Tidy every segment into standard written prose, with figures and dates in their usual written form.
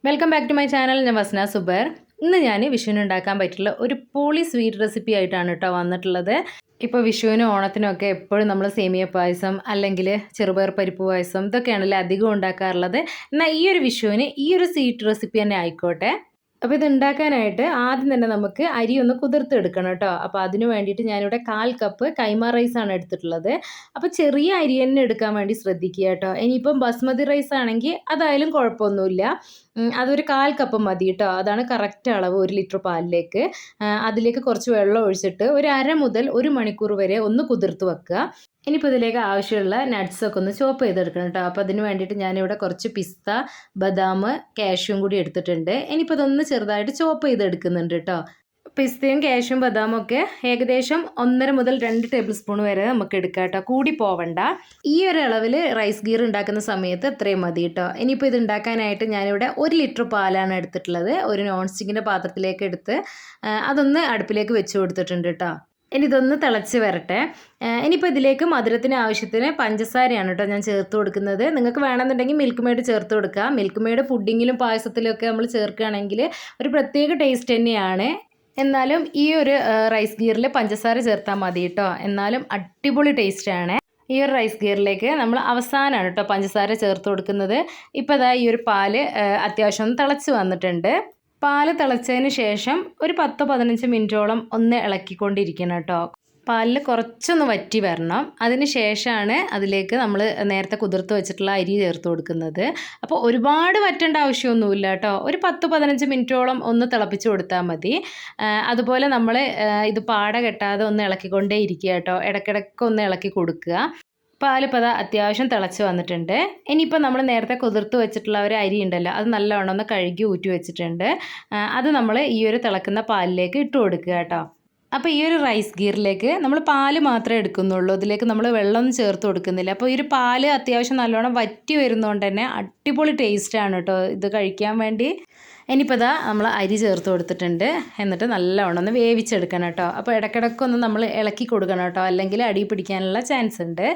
Welcome back to my channel. ഞാൻ വസ്ന സുബർ. ഇന്ന് ഞാൻ വിഷുവിന് ഉണ്ടാക്കാൻ പറ്റുള്ള ഒരു പൊളി സ്വീറ്റ് റെസിപ്പി ആയിട്ടാണ് കേട്ടോ വന്നിട്ടുള്ളത്. ഇപ്പോൾ വിഷുവിനും ഓണത്തിനും ഒക്കെ എപ്പോഴും നമ്മൾ സേമിയ പായസം അല്ലെങ്കിൽ ചെറുപയർ പരിപ്പ് പായസം ഇതൊക്കെയാണല്ലോ അധികം ഉണ്ടാക്കാറുള്ളത്. എന്നാൽ ഈ ഒരു വിഷുവിന് ഈ ഒരു സ്വീറ്റ് റെസിപ്പി തന്നെ ആയിക്കോട്ടെ. അപ്പോൾ ഇത് ഉണ്ടാക്കാനായിട്ട് ആദ്യം തന്നെ നമുക്ക് അരി ഒന്ന് കുതിർത്തെടുക്കണം കേട്ടോ. അപ്പോൾ അതിന് വേണ്ടിയിട്ട് ഞാനിവിടെ 1/4 കപ്പ് കൈമ റൈസാണ് എടുത്തിട്ടുള്ളത്. അപ്പോൾ ചെറിയ അരി തന്നെ എടുക്കാൻ വേണ്ടി ശ്രദ്ധിക്കുക കേട്ടോ. ഇനിയിപ്പം ബസ്മതി റൈസ് ആണെങ്കിൽ അതായാലും കുഴപ്പമൊന്നുമില്ല. അതൊരു 1/4 കപ്പ് മതി കേട്ടോ. അതാണ് കറക്റ്റ് അളവ് 1 ലിറ്റർ പാലിലേക്ക്. അതിലേക്ക് കുറച്ച് വെള്ളം ഒഴിച്ചിട്ട് ഒരു അര മുതൽ 1 മണിക്കൂർ വരെ ഒന്ന് കുതിർത്ത് വെക്കുക. ഇനിയിപ്പോൾ ഇതിലേക്ക് ആവശ്യമുള്ള നട്ട്സൊക്കെ ഒന്ന് ചോപ്പ് ചെയ്തെടുക്കണം കേട്ടോ. അപ്പോൾ അതിന് വേണ്ടിയിട്ട് ഞാനിവിടെ കുറച്ച് പിസ്ത, ബദാം, കാഷ്യൂം കൂടി എടുത്തിട്ടുണ്ട്. ഇനിയിപ്പോൾ ഇതൊന്ന് ചെറുതായിട്ട് ചോപ്പ് ചെയ്തെടുക്കുന്നുണ്ട് കേട്ടോ. പിസ്തയും കാഷ്യൂം ബദാമും ഒക്കെ ഏകദേശം 1.5 മുതൽ 2 ടേബിൾ സ്പൂൺ വരെ നമുക്ക് എടുക്കാം കേട്ടോ. കൂടി പോവണ്ട. ഈ ഒരു അളവിൽ റൈസ് ഗീർ ഉണ്ടാക്കുന്ന സമയത്ത് ഇത്രയും മതി കേട്ടോ. ഇനിയിപ്പോൾ ഇത് ഉണ്ടാക്കാനായിട്ട് ഞാനിവിടെ 1 ലിറ്റർ പാലാണ് എടുത്തിട്ടുള്ളത്. ഒരു നോൺ സ്റ്റിക്കിൻ്റെ പാത്രത്തിലേക്ക് എടുത്ത് അതൊന്ന് അടുപ്പിലേക്ക് വെച്ച് കൊടുത്തിട്ടുണ്ട് കേട്ടോ. ഇനി ഇതൊന്ന് തിളച്ച് വരട്ടെ. ഇനിയിപ്പോൾ ഇതിലേക്ക് മധുരത്തിന് ആവശ്യത്തിന് പഞ്ചസാരയാണ് കേട്ടോ ഞാൻ ചേർത്ത് കൊടുക്കുന്നത്. നിങ്ങൾക്ക് വേണമെന്നുണ്ടെങ്കിൽ മിൽക്ക് മെയ്ഡ് ചേർത്ത് കൊടുക്കുക. മിൽക്ക് മെയ്ഡ് പുഡിങ്ങിലും പായസത്തിലും ഒക്കെ നമ്മൾ ചേർക്കുകയാണെങ്കിൽ ഒരു പ്രത്യേക ടേസ്റ്റ് തന്നെയാണ്. എന്നാലും ഈ ഒരു റൈസ് ഗീറിൽ പഞ്ചസാര ചേർത്താൽ മതി കേട്ടോ. എന്നാലും അടിപൊളി ടേസ്റ്റാണ്. ഈ ഒരു റൈസ് ഗീറിലേക്ക് നമ്മൾ അവസാനമാണ് കേട്ടോ പഞ്ചസാര ചേർത്ത് കൊടുക്കുന്നത്. ഇപ്പോൾ ഇതാ ഈ ഒരു പാല് അത്യാവശ്യം ഒന്ന് തിളച്ച് വന്നിട്ടുണ്ട്. പാല് തിളച്ചതിന് ശേഷം ഒരു 10-15 മിനിറ്റോളം ഒന്ന് ഇളക്കിക്കൊണ്ടിരിക്കണം കേട്ടോ. പാലിൽ കുറച്ചൊന്ന് വറ്റി വരണം. അതിന് ശേഷമാണ് അതിലേക്ക് നമ്മൾ നേരത്തെ കുതിർത്ത് വെച്ചിട്ടുള്ള അരി ചേർത്ത് കൊടുക്കുന്നത്. അപ്പോൾ ഒരുപാട് വറ്റേണ്ട ആവശ്യമൊന്നുമില്ല കേട്ടോ. ഒരു 10-15 മിനിറ്റോളം ഒന്ന് തിളപ്പിച്ച് കൊടുത്താൽ മതി. അതുപോലെ നമ്മൾ ഇത് പാട കെട്ടാതെ ഒന്ന് ഇളക്കിക്കൊണ്ടേ ഇരിക്കുക കേട്ടോ. ഇടയ്ക്കിടയ്ക്ക് ഒന്ന് ഇളക്കി കൊടുക്കുക. പാലിപ്പോൾ അത്യാവശ്യം തിളച്ച് വന്നിട്ടുണ്ട്. ഇനിയിപ്പോൾ നമ്മൾ നേരത്തെ കുതിർത്ത് വെച്ചിട്ടുള്ള ഒരു അരി ഉണ്ടല്ലോ, അത് നല്ലവണ്ണം ഒന്ന് കഴുകി ഊറ്റി വെച്ചിട്ടുണ്ട്. അത് നമ്മൾ ഈ ഒരു തിളക്കുന്ന പാലിലേക്ക് ഇട്ട് കൊടുക്കുക കേട്ടോ. അപ്പോൾ ഈ ഒരു റൈസ് ഗീറിലേക്ക് നമ്മൾ പാല് മാത്രമേ എടുക്കുന്നുള്ളൂ. ഇതിലേക്ക് നമ്മൾ വെള്ളമൊന്നും ചേർത്ത് കൊടുക്കുന്നില്ല. അപ്പോൾ ഈ ഒരു പാല് അത്യാവശ്യം നല്ലോണം വറ്റി വരുന്നതുകൊണ്ട് തന്നെ അടിപൊളി ടേസ്റ്റാണ് കേട്ടോ ഇത് കഴിക്കാൻ വേണ്ടി. ഇനിയിപ്പോൾ നമ്മൾ അരി ചേർത്ത് കൊടുത്തിട്ടുണ്ട്. എന്നിട്ട് നല്ലവണ്ണം ഒന്ന് വേവിച്ചെടുക്കണം കേട്ടോ. അപ്പോൾ ഇടയ്ക്കിടയ്ക്കൊന്ന് നമ്മൾ ഇളക്കി കൊടുക്കണം കേട്ടോ, അല്ലെങ്കിൽ അടി പിടിക്കാനുള്ള ചാൻസ് ഉണ്ട്.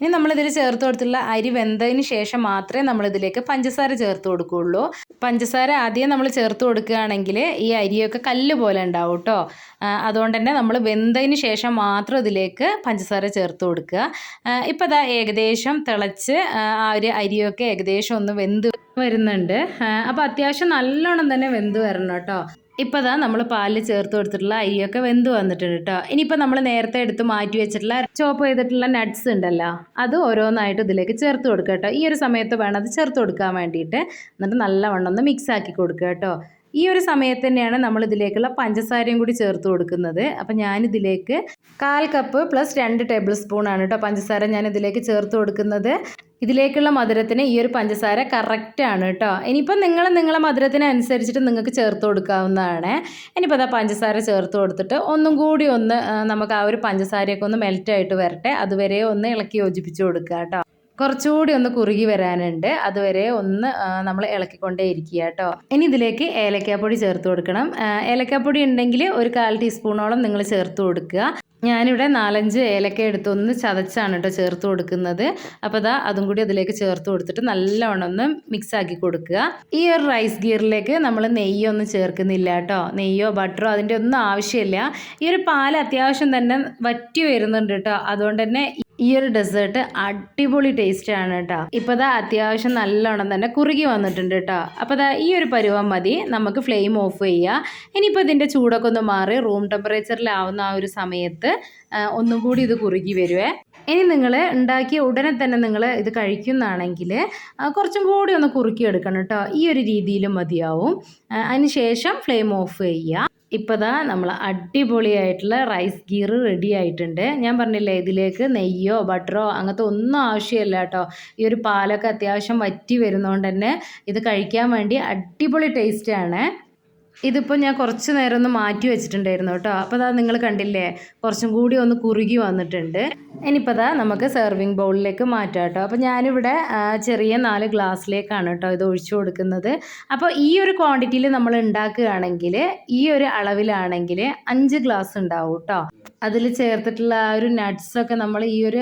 ഇനി നമ്മളിതിൽ ചേർത്ത് കൊടുത്തുള്ള അരി വെന്തതിന് ശേഷം മാത്രമേ നമ്മളിതിലേക്ക് പഞ്ചസാര ചേർത്ത് കൊടുക്കുകയുള്ളൂ. പഞ്ചസാര ആദ്യം നമ്മൾ ചേർത്ത് കൊടുക്കുകയാണെങ്കിൽ ഈ അരിയൊക്കെ കല്ല് പോലെ ഉണ്ടാവും കേട്ടോ. അതുകൊണ്ട് തന്നെ നമ്മൾ വെന്തതിന് ശേഷം മാത്രം ഇതിലേക്ക് പഞ്ചസാര ചേർത്ത് കൊടുക്കുക. ഇപ്പോൾ ഇതാ ഏകദേശം തിളച്ച് ആ ഒരു അരിയൊക്കെ ഏകദേശം ഒന്ന് വെന്ത് വരുന്നുണ്ട്. അപ്പോൾ അത്യാവശ്യം നല്ലോണം തന്നെ വെന്ത് വരണം കേട്ടോ. ഇപ്പോൾ നമ്മൾ പാലിൽ ചേർത്ത് കൊടുത്തിട്ടുള്ള അരിയൊക്കെ വെന്ത് വന്നിട്ടുണ്ട് കേട്ടോ. ഇനിയിപ്പോൾ നമ്മൾ നേരത്തെ എടുത്ത് മാറ്റി വെച്ചിട്ടുള്ള ചോപ്പ് ചെയ്തിട്ടുള്ള നട്ട്സ് ഉണ്ടല്ലോ, അത് ഓരോന്നായിട്ട് ഇതിലേക്ക് ചേർത്ത് കൊടുക്കുക കേട്ടോ. ഈ ഒരു സമയത്ത് വേണം അത് ചേർത്ത് കൊടുക്കാൻ വേണ്ടിയിട്ട്. എന്നിട്ട് നല്ലവണ്ണം ഒന്ന് മിക്സ് ആക്കി കൊടുക്കുക കേട്ടോ. ഈ ഒരു സമയത്ത് തന്നെയാണ് നമ്മൾ ഇതിലേക്കുള്ള പഞ്ചസാരയും കൂടി ചേർത്ത് കൊടുക്കുന്നത്. അപ്പോൾ ഞാനിതിലേക്ക് 1/4 കപ്പ് പ്ലസ് 2 ടേബിൾ സ്പൂണാണ് കേട്ടോ പഞ്ചസാര ഞാൻ ഇതിലേക്ക് ചേർത്ത് കൊടുക്കുന്നത്. ഇതിലേക്കുള്ള മധുരത്തിന് ഈ ഒരു പഞ്ചസാര കറക്റ്റാണ് കേട്ടോ. ഇനിയിപ്പം നിങ്ങളെ മധുരത്തിനനുസരിച്ചിട്ട് നിങ്ങൾക്ക് ചേർത്ത് കൊടുക്കാവുന്നതാണ്. ഇനിയിപ്പോൾ പഞ്ചസാര ചേർത്ത് കൊടുത്തിട്ട് ഒന്നും കൂടി ഒന്ന് നമുക്ക് ആ ഒരു പഞ്ചസാരയൊക്കെ ഒന്ന് മെൽറ്റായിട്ട് വരട്ടെ. അതുവരെ ഒന്ന് ഇളക്കി യോജിപ്പിച്ച് കൊടുക്കുക കേട്ടോ. കുറച്ചുകൂടി ഒന്ന് കുറുകി വരാനുണ്ട്. അതുവരെ ഒന്ന് നമ്മൾ ഇളക്കിക്കൊണ്ടേ ഇരിക്കുക കേട്ടോ. ഇനി ഇതിലേക്ക് ഏലക്കാപ്പൊടി ചേർത്ത് കൊടുക്കണം. ഏലക്കാപ്പൊടി ഉണ്ടെങ്കിൽ ഒരു 1/4 ടീസ്പൂണോളം നിങ്ങൾ ചേർത്ത് കൊടുക്കുക. ഞാനിവിടെ 4-5 ഏലക്ക എടുത്തൊന്ന് ചതച്ചാണ് കേട്ടോ ചേർത്ത് കൊടുക്കുന്നത്. അപ്പോൾ അതും കൂടി അതിലേക്ക് ചേർത്ത് കൊടുത്തിട്ട് നല്ലവണ്ണം ഒന്ന് മിക്സ് ആക്കി കൊടുക്കുക. ഈ ഒരു റൈസ് ഗീറിലേക്ക് നമ്മൾ നെയ്യൊന്നും ചേർക്കുന്നില്ല കേട്ടോ. നെയ്യോ ബട്ടറോ അതിൻ്റെ ഒന്നും ആവശ്യമില്ല. ഈ ഒരു പാൽ അത്യാവശ്യം തന്നെ വറ്റി വരുന്നുണ്ട് കേട്ടോ. അതുകൊണ്ട് തന്നെ ഈ ഒരു ഡെസേർട്ട് അടിപൊളി ടേസ്റ്റാണ് കേട്ടോ. ഇപ്പോൾ അത്യാവശ്യം നല്ലോണം തന്നെ കുറുകി വന്നിട്ടുണ്ട് കേട്ടോ. അപ്പോൾ ഈ ഒരു പരുവം മതി. നമുക്ക് ഫ്ലെയിം ഓഫ് ചെയ്യുക. ഇനിയിപ്പോൾ ഇതിൻ്റെ ചൂടൊക്കെ ഒന്ന് മാറി റൂം ടെമ്പറേച്ചറിലാവുന്ന ആ ഒരു സമയത്ത് ഒന്നും കൂടി ഇത് കുറുകി വരുവേ. ഇനി നിങ്ങൾ ഉണ്ടാക്കിയ ഉടനെ തന്നെ നിങ്ങൾ ഇത് കഴിക്കുന്നതാണെങ്കിൽ കുറച്ചും കൂടി ഒന്ന് കുറുക്കി എടുക്കണം കേട്ടോ. ഈ ഒരു രീതിയിലും മതിയാവും. അതിന് ശേഷം ഫ്ലെയിം ഓഫ് ചെയ്യുക. ഇപ്പോൾ നമ്മൾ അടിപൊളിയായിട്ടുള്ള റൈസ് ഗീർ റെഡി ആയിട്ടുണ്ട്. ഞാൻ പറഞ്ഞില്ലേ, ഇതിലേക്ക് നെയ്യോ ബട്ടറോ അങ്ങനത്തെ ഒന്നും ആവശ്യമില്ല കേട്ടോ. ഈ ഒരു പാലൊക്കെ അത്യാവശ്യം വറ്റി വരുന്നതുകൊണ്ട് തന്നെ ഇത് കഴിക്കാൻ വേണ്ടി അടിപൊളി ടേസ്റ്റാണ്. ഇതിപ്പോൾ ഞാൻ കുറച്ച് നേരം ഒന്ന് മാറ്റി വെച്ചിട്ടുണ്ടായിരുന്നു കേട്ടോ. അപ്പോൾ അതാ നിങ്ങൾ കണ്ടില്ലേ, കുറച്ചും കൂടി ഒന്ന് കുറുകി വന്നിട്ടുണ്ട്. ഇനിയിപ്പോൾ അതാ നമുക്ക് സെർവിങ് ബൗളിലേക്ക് മാറ്റാം കേട്ടോ. അപ്പോൾ ഞാനിവിടെ ചെറിയ 4 ഗ്ലാസ്സിലേക്കാണ് കേട്ടോ ഇത് ഒഴിച്ചു കൊടുക്കുന്നത്. അപ്പോൾ ഈ ഒരു ക്വാണ്ടിറ്റിയിൽ നമ്മൾ ഉണ്ടാക്കുകയാണെങ്കിൽ, ഈ ഒരു അളവിലാണെങ്കിൽ 5 ഗ്ലാസ് ഉണ്ടാവും കേട്ടോ. അതിൽ ചേർത്തിട്ടുള്ള ആ ഒരു നട്ട്സൊക്കെ നമ്മൾ ഈ ഒരു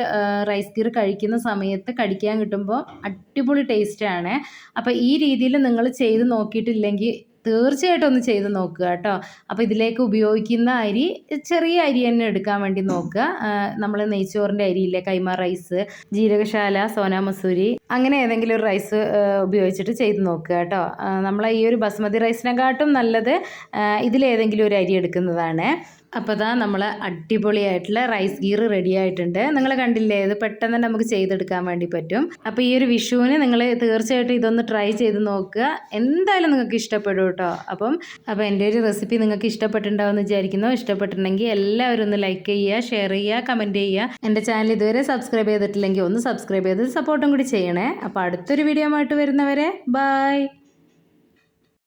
റൈസ് ഗീർ കഴിക്കുന്ന സമയത്ത് കടിക്കാൻ കിട്ടുമ്പോൾ അടിപൊളി ടേസ്റ്റാണ്. അപ്പോൾ ഈ രീതിയിൽ നിങ്ങൾ ചെയ്ത് നോക്കിയിട്ടില്ലെങ്കിൽ തീർച്ചയായിട്ടും ഒന്ന് ചെയ്ത് നോക്കുക കേട്ടോ. അപ്പോൾ ഇതിലേക്ക് ഉപയോഗിക്കുന്ന അരി ചെറിയ അരി തന്നെ എടുക്കാൻ വേണ്ടി നോക്കുക. നമ്മൾ നെയ്ച്ചോറിൻ്റെ അരിയില്ലേ, കൈമ റൈസ്, ജീരകശാല, സോനാ മസൂരി, അങ്ങനെ ഏതെങ്കിലും ഒരു റൈസ് ഉപയോഗിച്ചിട്ട് ചെയ്ത് നോക്കുക കേട്ടോ. നമ്മളെ ഈ ഒരു ബസ്മതി റൈസിനെക്കാട്ടും നല്ലത് ഇതിലേതെങ്കിലും ഒരു അരി എടുക്കുന്നതാണ്. അപ്പോൾ ഇതാ നമ്മൾ അടിപൊളിയായിട്ടുള്ള റൈസ് ഗീർ റെഡി ആയിട്ടുണ്ട്. നിങ്ങൾ കണ്ടില്ലേ, ഇത് പെട്ടെന്ന് തന്നെ നമുക്ക് ചെയ്തെടുക്കാൻ വേണ്ടി പറ്റും. അപ്പോൾ ഈ ഒരു വിഷുവിന് നിങ്ങൾ തീർച്ചയായിട്ടും ഇതൊന്ന് ട്രൈ ചെയ്ത് നോക്കുക. എന്തായാലും നിങ്ങൾക്ക് ഇഷ്ടപ്പെടും കേട്ടോ. അപ്പോൾ എൻ്റെ ഒരു റെസിപ്പി നിങ്ങൾക്ക് ഇഷ്ടപ്പെട്ടിട്ടുണ്ടാവുമെന്ന് വിചാരിക്കുന്നു. ഇഷ്ടപ്പെട്ടിട്ടുണ്ടെങ്കിൽ എല്ലാവരും ഒന്ന് ലൈക്ക് ചെയ്യുക, ഷെയർ ചെയ്യുക, കമൻറ്റ് ചെയ്യുക. എൻ്റെ ചാനൽ ഇതുവരെ സബ്സ്ക്രൈബ് ചെയ്തിട്ടില്ലെങ്കിൽ ഒന്ന് സബ്സ്ക്രൈബ് ചെയ്ത് സപ്പോർട്ടും കൂടി ചെയ്യണേ. അപ്പോൾ അടുത്തൊരു വീഡിയോ ആയിട്ട് വരുന്നവരെ ബൈ.